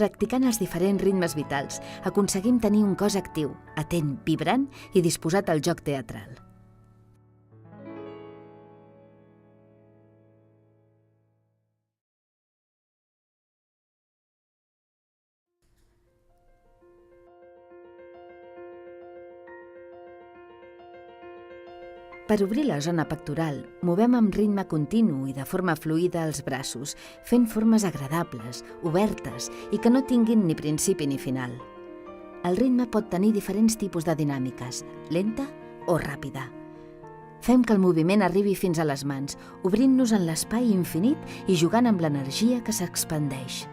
Practicant els diferents ritmes vitals, aconseguim tenir un cos actiu, atent, vibrant i disposat al joc teatral. Per obrir la zona pectoral, movem amb ritme continu i de forma fluida els braços, fent formes agradables, obertes i que no tinguin ni principi ni final. El ritme pot tenir diferents tipus de dinàmiques, lenta o ràpida. Fem que el moviment arribi fins a les mans, obrint-nos en l'espai infinit i jugant amb l'energia que s'expandeix.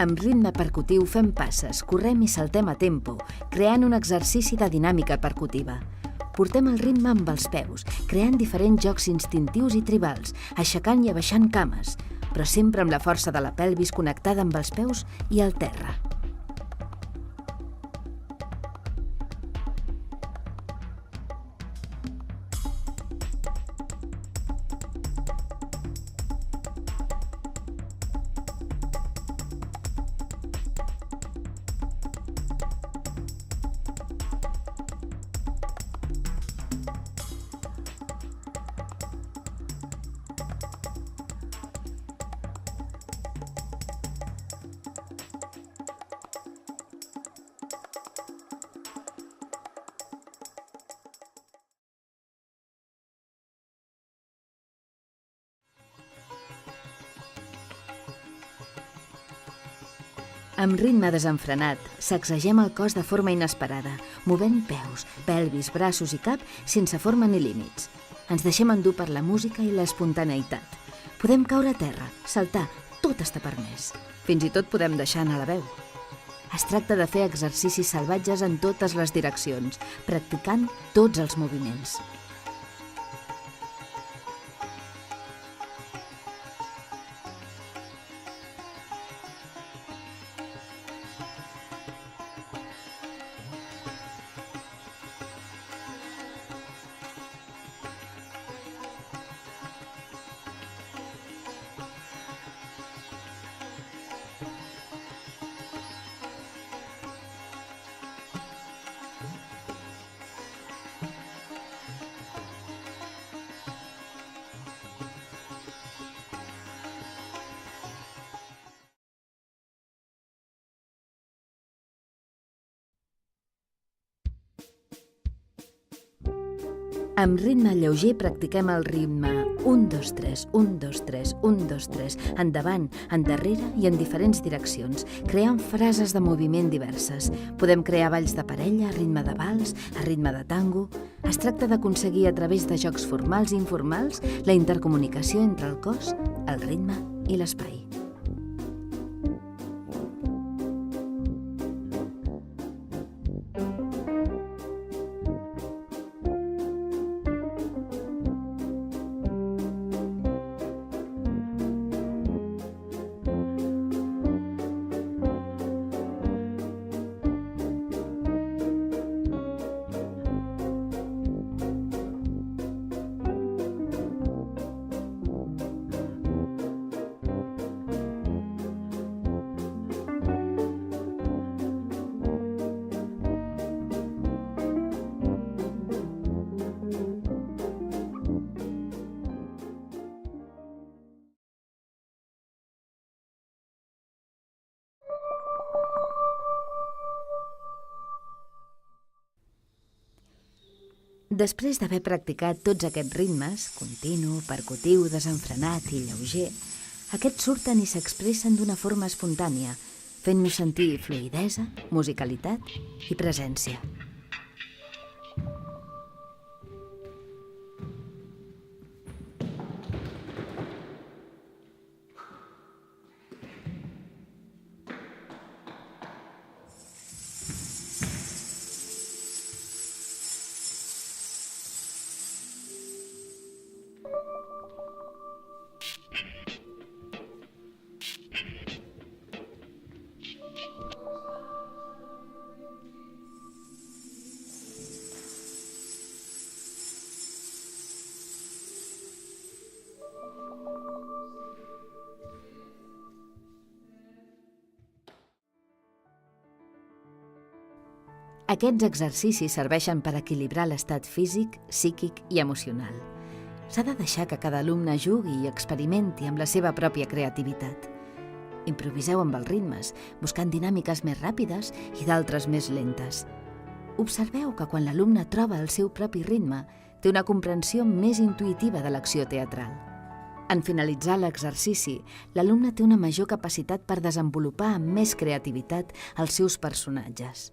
Amb ritme percutiu fem passes, correm i saltem a tempo, creant un exercici de dinàmica percutiva. Portem el ritme amb els peus, creant diferents jocs instintius i tribals, aixecant i abaixant cames, però sempre amb la força de la pelvis connectada amb els peus i el terra. Amb ritme desenfrenat, sacsegem el cos de forma inesperada, movent peus, pelvis, braços i cap sense forma ni límits. Ens deixem endur per la música i l'espontaneïtat. Podem caure a terra, saltar, tot està permès. Fins i tot podem deixar anar la veu. Es tracta de fer exercicis salvatges en totes les direccions, practicant tots els moviments. Amb ritme lleuger practiquem el ritme 1, 2, 3, 1, 2, 3, 1, 2, 3, endavant, endarrere i en diferents direccions, creant frases de moviment diverses. Podem crear balls de parella a ritme de vals, a ritme de tango. Es tracta d'aconseguir a través de jocs formals i informals la intercomunicació entre el cos, el ritme i l'espai. Després d'haver practicat tots aquests ritmes, continu, percutiu, desenfrenat i lleuger, aquests surten i s'expressen d'una forma espontània, fent-nos sentir fluïdesa, musicalitat i presència. Aquests exercicis serveixen per equilibrar l'estat físic, psíquic i emocional. S'ha de deixar que cada alumne jugui i experimenti amb la seva pròpia creativitat. Improviseu amb els ritmes, buscant dinàmiques més ràpides i d'altres més lentes. Observeu que quan l'alumne troba el seu propi ritme, té una comprensió més intuïtiva de l'acció teatral. En finalitzar l'exercici, l'alumne té una major capacitat per desenvolupar amb més creativitat els seus personatges.